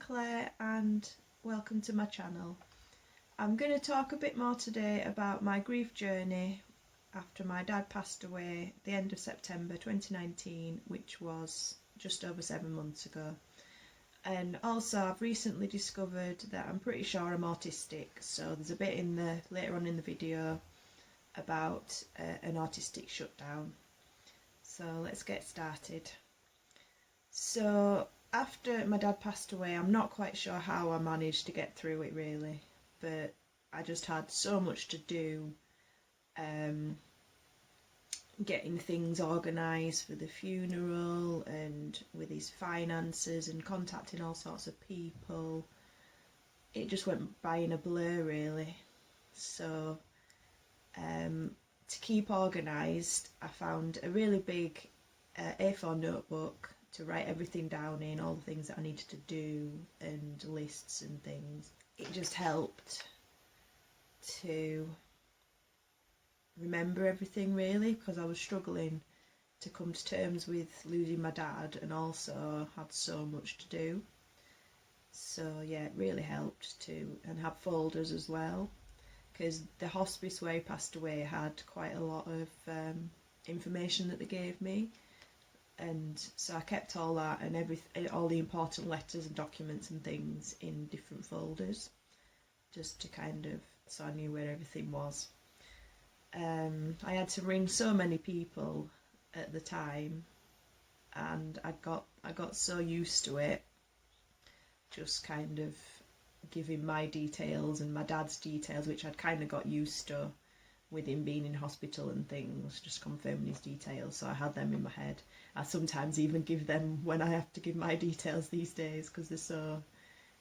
Claire and welcome to my channel. I'm going to talk a bit more today about my grief journey after my dad passed away at the end of September 2019, which was just over 7 months ago. And also I've recently discovered that I'm pretty sure I'm autistic, so there's a bit in the later on in the video about an autistic shutdown. So let's get started. So after my dad passed away, I'm not quite sure how I managed to get through it really, but I just had so much to do, getting things organised for the funeral and with his finances and contacting all sorts of people. It just went by in a blur really. So to keep organised, I found a really big A4 notebook to write everything down in, all the things that I needed to do and lists and things. It just helped to remember everything really, because I was struggling to come to terms with losing my dad and also had so much to do. So yeah, it really helped to, and have folders as well, because the hospice where he passed away had quite a lot of information that they gave me. And so I kept all that and all the important letters and documents and things in different folders, just to kind of, so I knew where everything was. I had to ring so many people at the time, and I got so used to it, just kind of giving my details and my dad's details, which I'd kind of got used to with him being in hospital and things, just confirming his details, so I had them in my head. I sometimes even give them when I have to give my details these days, because they're so,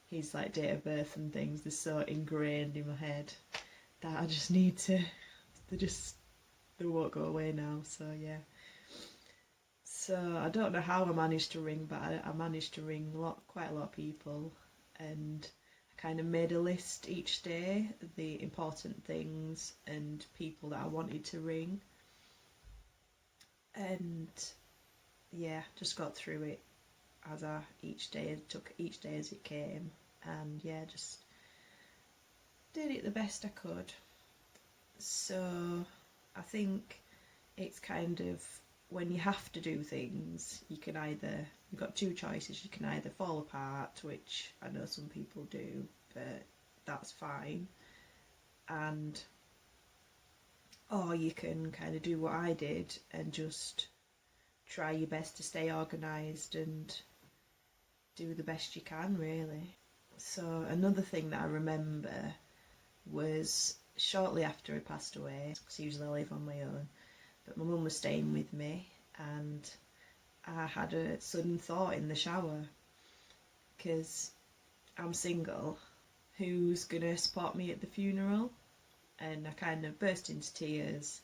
his like date of birth and things, they're so ingrained in my head that I just need to, they won't go away now. So yeah, so I don't know how I managed to ring, but I managed to ring quite a lot of people, and kind of made a list each day of the important things and people that I wanted to ring, and yeah, just got through it as took each day as it came, and yeah, just did it the best I could. So I think it's kind of, when you have to do things, you've got two choices. You can either fall apart, which I know some people do, but that's fine, or you can kind of do what I did and just try your best to stay organised and do the best you can really. So another thing that I remember was shortly after he passed away, because usually I live on my own, but my mum was staying with me, and I had a sudden thought in the shower, because I'm single, who's gonna support me at the funeral? And I kind of burst into tears,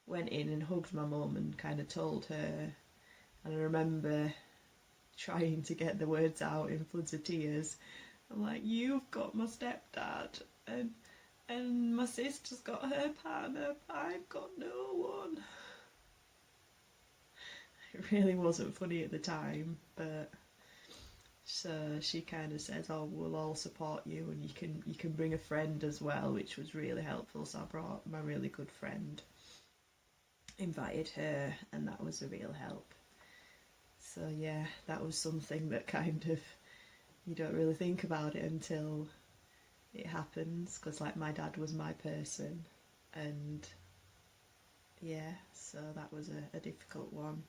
went in and hugged my mum and kind of told her, and I remember trying to get the words out in floods of tears. I'm like, you've got my stepdad, and my sister's got her partner, but I've got no one. It really wasn't funny at the time, but so she kind of says, oh, we'll all support you, and you can bring a friend as well, which was really helpful. So I brought my really good friend, invited her, and that was a real help. So yeah, that was something that kind of, you don't really think about it until it happens, because like my dad was my person, and yeah, so that was a difficult one.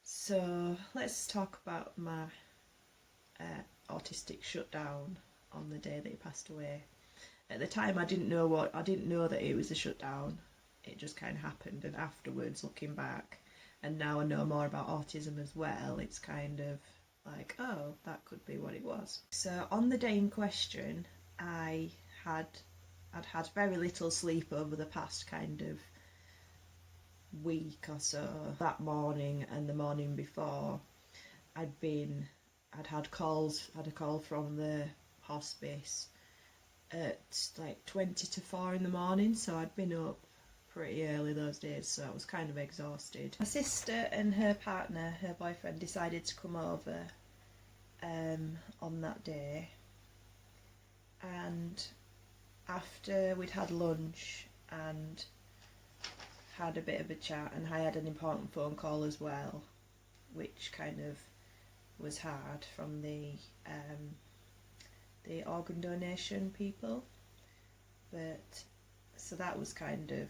So let's talk about my autistic shutdown on the day that he passed away. At the time I didn't know that it was a shutdown. It just kind of happened, and afterwards, looking back, and now I know more about autism as well, it's kind of like, oh, that could be what it was. So on the day in question, I'd had very little sleep over the past kind of week or so. That morning and the morning before, I'd had a call from the hospice at like 20 to 4 in the morning, so I'd been up pretty early those days, so I was kind of exhausted. My sister and her partner, her boyfriend, decided to come over on that day, and after we'd had lunch and had a bit of a chat, and I had an important phone call as well, which kind of was hard, from the organ donation people, but so that was kind of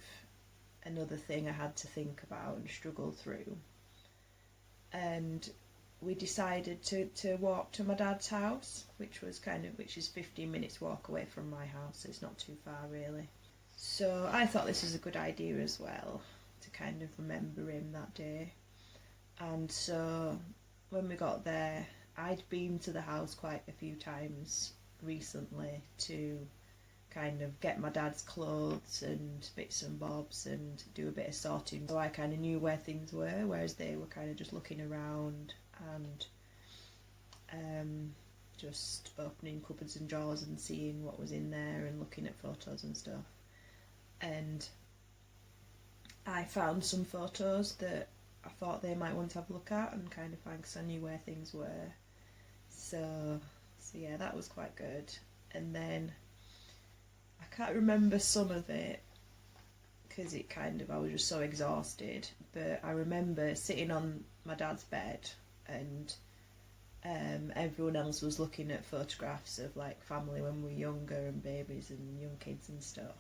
another thing I had to think about and struggle through. And we decided to walk to my dad's house, which is 15 minutes walk away from my house, so it's not too far really. So I thought this was a good idea as well, to kind of remember him that day. And so when we got there, I'd been to the house quite a few times recently to kind of get my dad's clothes and bits and bobs and do a bit of sorting, so I kind of knew where things were, whereas they were kind of just looking around and just opening cupboards and drawers and seeing what was in there and looking at photos and stuff. And I found some photos that I thought they might want to have a look at and kind of find, because I knew where things were. So yeah, that was quite good. And then I can't remember some of it because I was just so exhausted, but I remember sitting on my dad's bed and everyone else was looking at photographs of like family when we were younger and babies and young kids and stuff,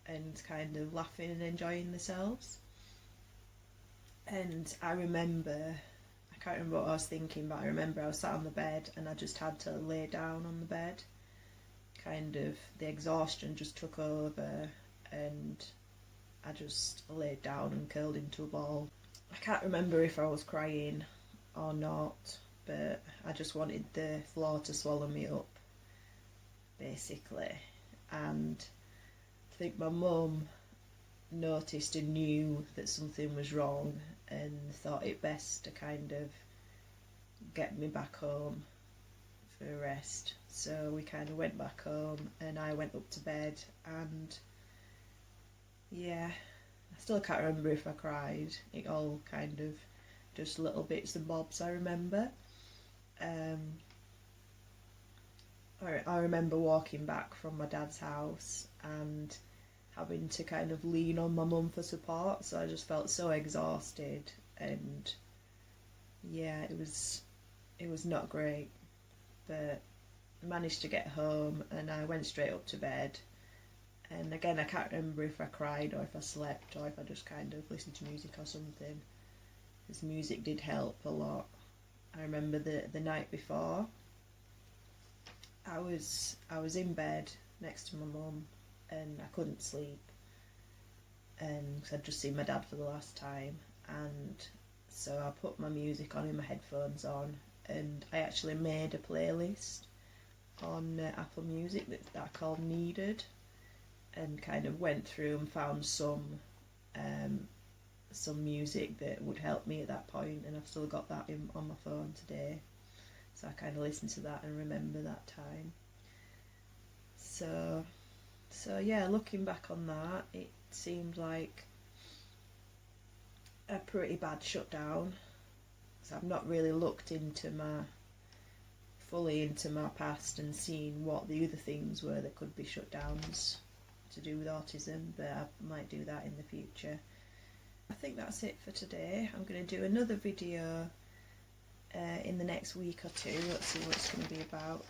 and kind of laughing and enjoying themselves. And I can't remember what I was thinking, but I remember I was sat on the bed and I just had to lay down on the bed. Kind of the exhaustion just took over and I just laid down and curled into a ball. I can't remember if I was crying or not, but I just wanted the floor to swallow me up, basically. And I think my mum noticed and knew that something was wrong and thought it best to kind of get me back home for a rest. So we kind of went back home and I went up to bed, and yeah, I still can't remember if I cried. It all kind of just little bits and bobs I remember. I remember walking back from my dad's house and having to kind of lean on my mum for support, so I just felt so exhausted, and yeah, it was not great, but I managed to get home and I went straight up to bed. And again, I can't remember if I cried or if I slept or if I just kind of listened to music or something, because music did help a lot. I remember the night before, I was in bed next to my mum and I couldn't sleep, and I'd just seen my dad for the last time, and so I put my music on in my headphones on, and I actually made a playlist on Apple Music that I called Needed, and kind of went through and found some music that would help me at that point, and I've still got that on my phone today, so I kind of listen to that and remember that time. So yeah, looking back on that, it seemed like a pretty bad shutdown. So I've not really looked fully into my past and seen what the other things were that could be shutdowns to do with autism, but I might do that in the future. I think that's it for today. I'm going to do another video in the next week or two. Let's see what it's going to be about.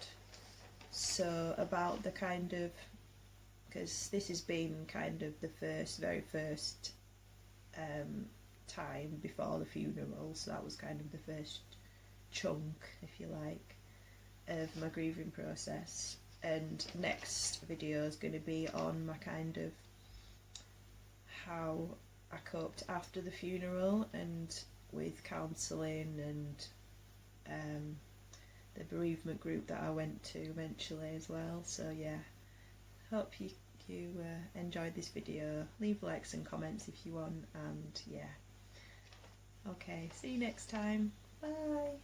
So about the kind of, because this has been kind of the very first time before the funeral, so that was kind of the first chunk, if you like, of my grieving process. And next video is going to be on my kind of how I coped after the funeral, and with counselling and the bereavement group that I went to eventually as well. So yeah, hope you enjoyed this video. Leave likes and comments if you want, and yeah, okay, see you next time, bye.